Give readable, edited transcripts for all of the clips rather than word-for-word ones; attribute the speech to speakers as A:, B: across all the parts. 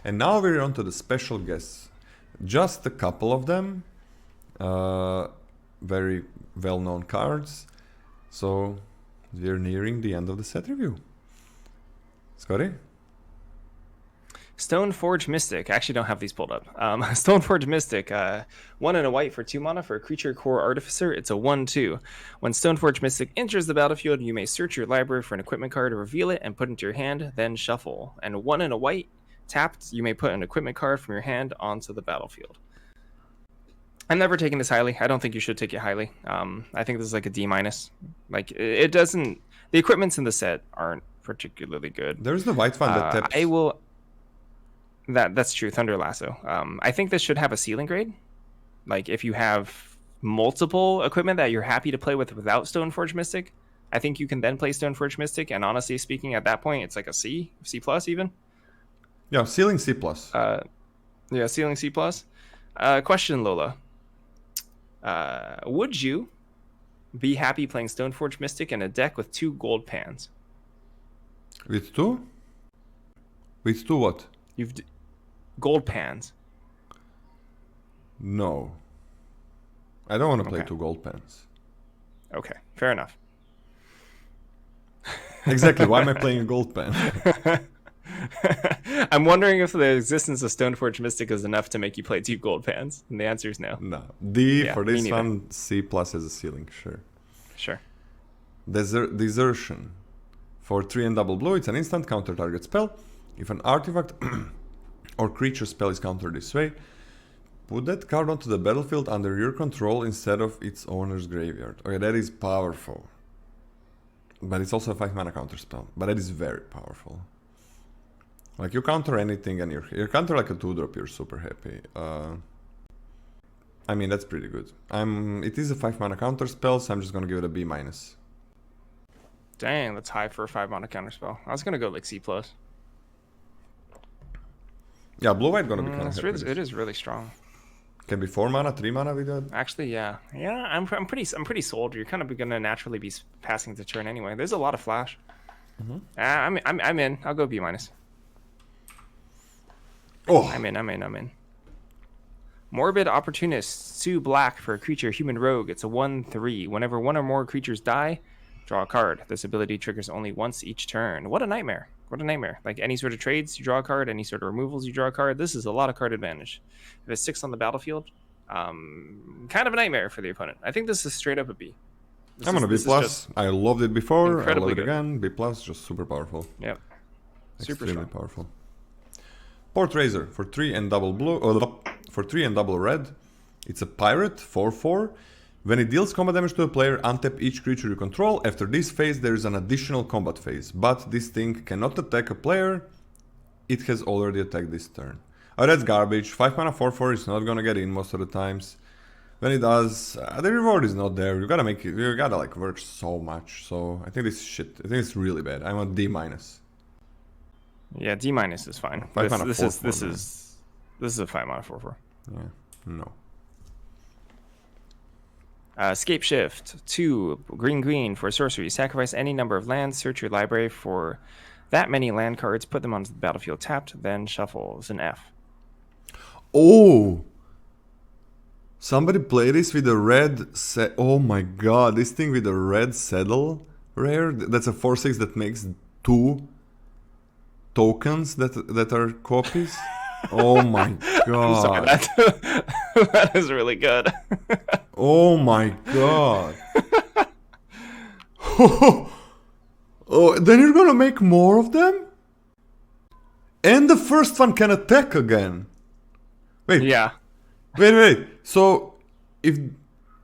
A: And now we're on to the special guests. Just a couple of them. Very well-known cards. So we're nearing the end of the set review. Scotty?
B: Stoneforge Mystic. I actually don't have these pulled up. Stoneforge Mystic. 1 and a white for 2 mana for a creature core artificer. It's a 1/2. When Stoneforge Mystic enters the battlefield, you may search your library for an equipment card, reveal it, and put it into your hand, then shuffle. And 1 and a white, tapped, you may put an equipment card from your hand onto the battlefield. I'm never taking this highly. I don't think you should take it highly. I think this is like a D-. Like, it doesn't... The equipments in the set aren't particularly good.
A: There's the white one that taps.
B: I will... That's true. Thunder Lasso. I think this should have a ceiling grade. Like, if you have multiple equipment that you're happy to play with without Stoneforge Mystic, I think you can then play Stoneforge Mystic. And honestly speaking, at that point, it's like a C plus even.
A: Yeah, ceiling C plus.
B: Yeah, ceiling C plus. Question, Lola. Would you be happy playing Stoneforge Mystic in a deck with 2 gold pans?
A: With 2? With 2 what?
B: Gold pans.
A: No. I don't want to play
B: Okay.
A: 2 gold pans.
B: Okay, fair enough.
A: Exactly. Why am I playing a gold pan?
B: I'm wondering if the existence of Stoneforge Mystic is enough to make you play 2 gold pans. And the answer is no.
A: No. D
B: Yeah,
A: for
B: me
A: this
B: neither.
A: one, C plus as a ceiling, sure.
B: Sure.
A: Desertion. For 3 and double blue, it's an instant counter target spell. If an artifact or creature spell is countered this way, put that card onto the battlefield under your control instead of its owner's graveyard. Okay, that is powerful. But it's also a 5 mana counter spell. But that is very powerful. Like, you counter anything and you counter like a 2-drop, you're super happy. I mean, that's pretty good. It is a 5 mana counter spell, so I'm just gonna give it a B-.
B: Dang, that's high for a 5 mana counter spell. I was gonna go like C plus.
A: Yeah, blue-white gonna be kind of happy.
B: It is really strong.
A: Can be 4 mana, 3 mana with that.
B: Actually, yeah. I'm pretty sold. You're kind of gonna naturally be passing the turn anyway. There's a lot of flash. I'm in. I'll go B-.
A: Oh,
B: I'm in. Morbid Opportunist, 2 black for a creature, human rogue. It's a 1/3. Whenever 1 or more creatures die, draw a card. This ability triggers only once each turn. What a nightmare. What a nightmare. Like, any sort of trades, you draw a card. Any sort of removals, you draw a card. This is a lot of card advantage. If it's 6 on the battlefield, kind of a nightmare for the opponent. I think this is straight up a B.
A: I'm on a B+. I loved it before. I love it
B: good.
A: again. B+, just super powerful.
B: Yep. Super
A: Extremely
B: strong.
A: powerful. Port Razor for 3 and double blue. For 3 and double red. It's a pirate, 4/4. When it deals combat damage to a player, untap each creature you control. After this phase, there is an additional combat phase. But this thing cannot attack a player. It has already attacked this turn. Oh, that's garbage. 5 mana 4/4 is not gonna get in most of the times. When it does, the reward is not there. You gotta make it. You gotta like work so much. So I think this is shit. I think it's really bad. I'm on D-.
B: Yeah, D- is fine.
A: 5 mana
B: This
A: 4/4,
B: is a 5 mana 4/4.
A: Yeah. No.
B: Scape Shift, 2 green for sorcery. Sacrifice any number of lands. Search your library for that many land cards. Put them onto the battlefield tapped. Then shuffle. It's an F.
A: Oh! Somebody play this with a red set. Oh my god, this thing with a red saddle rare. That's a 4/6 that makes 2 tokens that are copies. Oh my god.
B: Sorry, that is really good.
A: Oh my god. Oh, then you're gonna make more of them? And the first one can attack again. Wait.
B: Yeah.
A: Wait. So if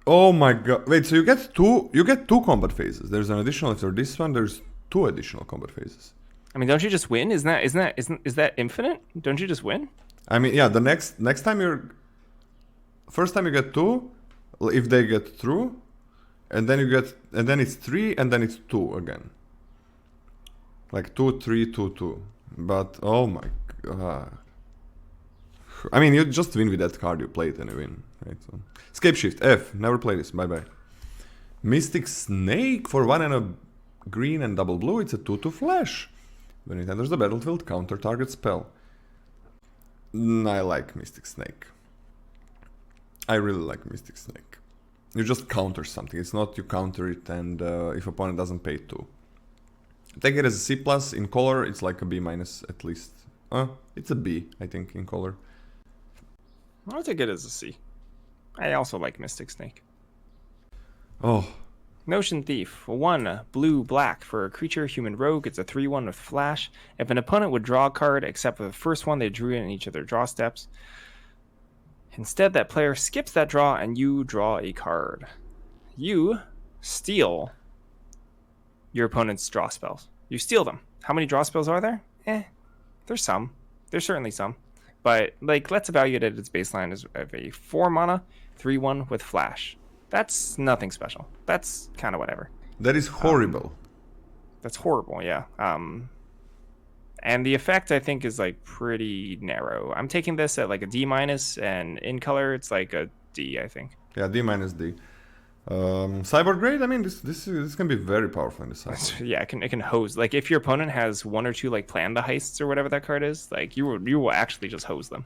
A: oh my god. Wait, so you get two combat phases. There's an additional after this one, there's 2 additional combat phases.
B: I mean, don't you just win? Is that infinite? Don't you just win?
A: I mean, yeah, the next time first time you get 2, if they get through, and then it's 3, and then it's 2 again. Like 2, 3, 2, 2. But oh my god. I mean, you just win with that card you played and you win, right? So, Scape Shift, F, never play this, bye. Mystic Snake for 1 and a green and double blue, it's a 2/2 flash. When it enters the battlefield, counter target spell. I like Mystic Snake. I really like Mystic Snake. You just counter something. It's not you counter it and if opponent doesn't pay 2. Take it as a C+. In color, it's like a B- at least. It's a B, I think, in color.
B: I'll take it as a C. I also like Mystic Snake.
A: Oh.
B: Notion Thief. 1 blue-black for a creature, human rogue. It's a 3/1 with flash. If an opponent would draw a card, except for the first one they drew in each of their draw steps, instead that player skips that draw and you draw a card. You steal your opponent's draw spells. You steal them. How many draw spells are there? There's some. There's certainly some. But like, let's evaluate it at its baseline as a 4 mana, 3/1 with flash. That's nothing special. That's kind of whatever.
A: That is horrible.
B: That's horrible, yeah. And the effect, I think, is like pretty narrow. I'm taking this at like a D-, and in color, it's like a D, I think.
A: Yeah, D-, D. Cyborg grade, I mean, this can be very powerful in the side.
B: Yeah, it can hose. Like if your opponent has 1 or 2 like plan the heists or whatever that card is, like you will actually just hose them.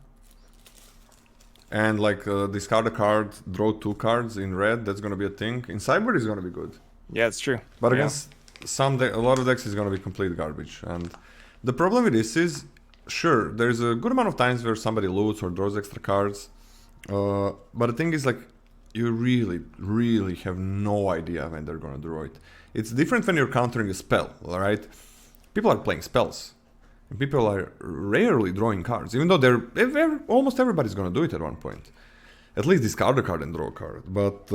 A: And like discard a card, draw 2 cards in red. That's gonna be a thing. In Cyber is gonna be good.
B: Yeah, it's true.
A: But
B: yeah.
A: against a lot of decks is gonna be complete garbage. And the problem with this is, sure, there's a good amount of times where somebody loots or draws extra cards. But the thing is, like, you really have no idea when they're gonna draw it. It's different when you're countering a spell, alright? People are playing spells. And people are rarely drawing cards, even though almost everybody's gonna do it at one point. At least discard a card and draw a card. But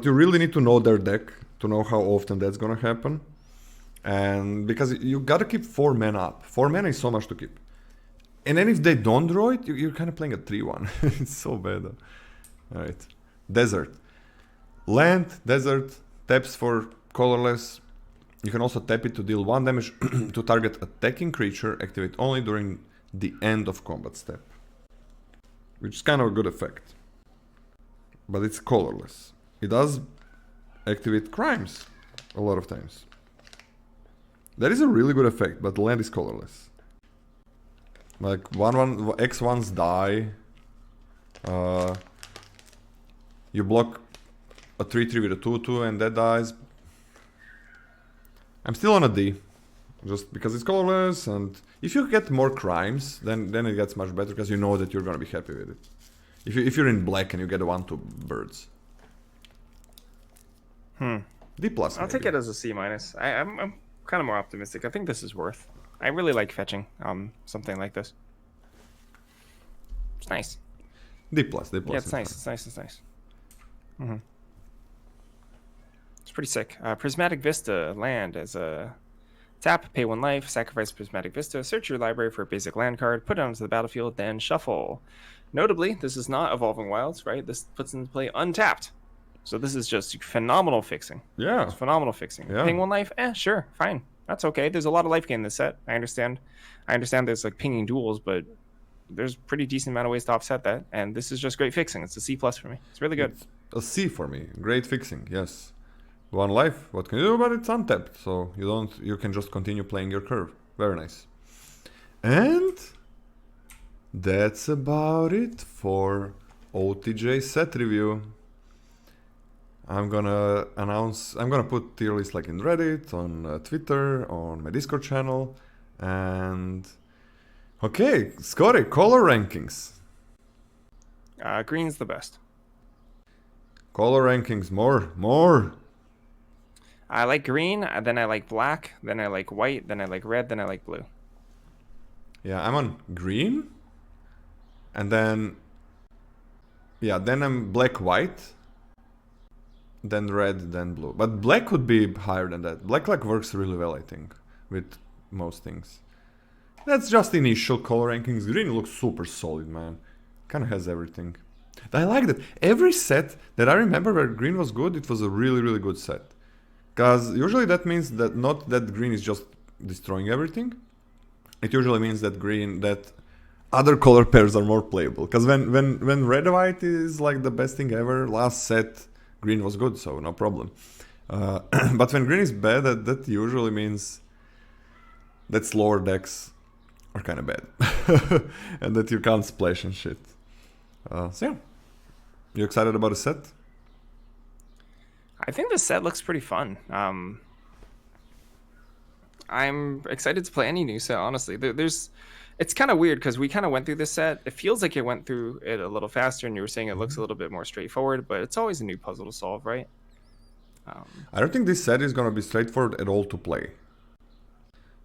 A: you really need to know their deck to know how often that's gonna happen. And because you gotta keep 4 mana up. 4 mana is so much to keep. And then if they don't draw it, you're kind of playing a 3/1. It's so bad. Alright. Desert. Land, desert, taps for colorless. You can also tap it to deal 1 damage to target attacking creature, activate only during the end of combat step. Which is kind of a good effect. But it's colorless. It does activate crimes a lot of times. That is a really good effect, but the land is colorless. Like X1s die. You block a 3/3 with a 2/2 and that dies. I'm still on a D, just because it's colorless, and if you get more crimes, then it gets much better, because you know that you're gonna be happy with it. If you're in black and you get 1/2 birds. D+.
B: I'll take it as a C-. I'm kind of more optimistic. I think this is worth. I really like fetching something like this. It's nice.
A: D+.
B: Yeah, it's nice. It's nice. It's pretty sick. Prismatic Vista land as a tap, pay 1 life, sacrifice Prismatic Vista, search your library for a basic land card, put it onto the battlefield, then shuffle. Notably, this is not Evolving Wilds, right? This puts into play untapped. So this is just phenomenal fixing.
A: Yeah.
B: It's phenomenal fixing.
A: Yeah.
B: Ping 1 life? Sure, fine. That's okay. There's a lot of life gain in this set. I understand there's like pinging duels, but there's pretty decent amount of ways to offset that. And this is just great fixing. It's a C+ for me. It's really good.
A: It's a C for me. Great fixing, yes. 1 life, what can you do about it? It's untapped, so you can just continue playing your curve. Very nice. And that's about it for OTJ set review. I'm gonna put tier list like in Reddit, on Twitter, on my Discord channel, and okay, Scotty, color rankings.
B: Green's the best.
A: Color rankings, more.
B: I like green, then I like black, then I like white, then I like red, then I like blue.
A: Yeah, I'm on green, and then I'm black, white, then red, then blue. But black could be higher than that. Black like works really well, I think, with most things. That's just initial color rankings. Green looks super solid, man. Kind of has everything. I like that. Every set that I remember where green was good, it was a really good set. Because usually that means that not that green is just destroying everything. It usually means that other color pairs are more playable. Because when red white is like the best thing ever, last set green was good, so no problem. But when green is bad, that usually means that slower decks are kind of bad. And that you can't splash and shit. So yeah. You excited about the set?
B: I think the set looks pretty fun. I'm excited to play any new set, honestly. It's kind of weird because we kind of went through this set. It feels like it went through it a little faster, and you were saying it looks a little bit more straightforward, but it's always a new puzzle to solve, right?
A: I don't think this set is gonna be straightforward at all to play.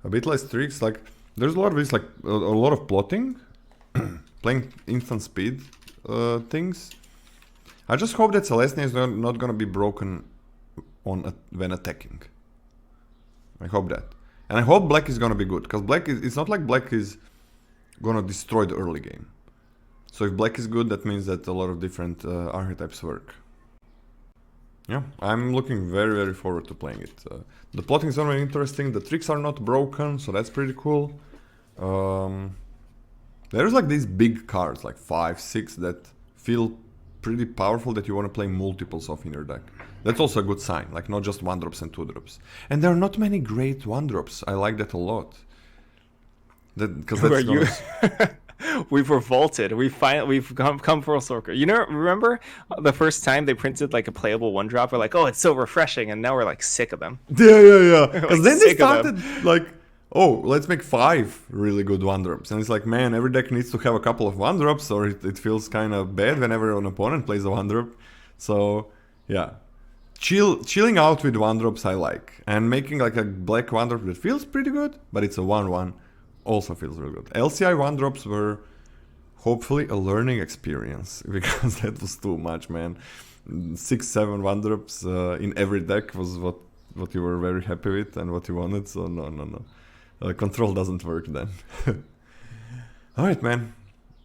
A: A bit less tricks, like there's a lot of this, like a lot of plotting, playing instant speed things. I just hope that Celestia is not gonna be broken on when attacking. I hope that. And I hope black is gonna be good, because black is, it's not like black is gonna destroy the early game. So if black is good, that means that a lot of different archetypes work. Yeah, I'm looking very, very forward to playing it. The plotting is very interesting, the tricks are not broken, so that's pretty cool. There's like these big cards, like 5, 6, that feel pretty powerful that you want to play multiples of in your deck. That's also a good sign, like not just 1-drops and 2-drops. And there are not many great 1-drops, I like that a lot. Because that's
B: you? We've revolted. We've come full circle. You know, remember the first time they printed like a playable 1-drop? We're like, oh, it's so refreshing, and now we're like sick of them.
A: Yeah. Because
B: Like,
A: then they
B: sick of them.
A: started like, oh, let's make 5 really good 1-drops. And it's like, man, every deck needs to have a couple of 1-drops, or it feels kind of bad whenever an opponent plays a 1-drop. So, yeah. Chilling out with 1-drops I like. And making like a black 1-drop that feels pretty good, but it's a 1-1, also feels really good. LCI 1-drops were hopefully a learning experience, because that was too much, man. 6, 7 1-drops in every deck was what you were very happy with and what you wanted, so no. Control doesn't work then. Alright, man.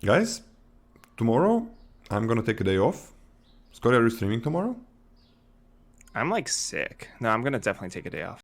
A: Guys, tomorrow I'm gonna take a day off. Scotty, are you streaming tomorrow?
B: I'm like sick. No, I'm gonna definitely take a day off.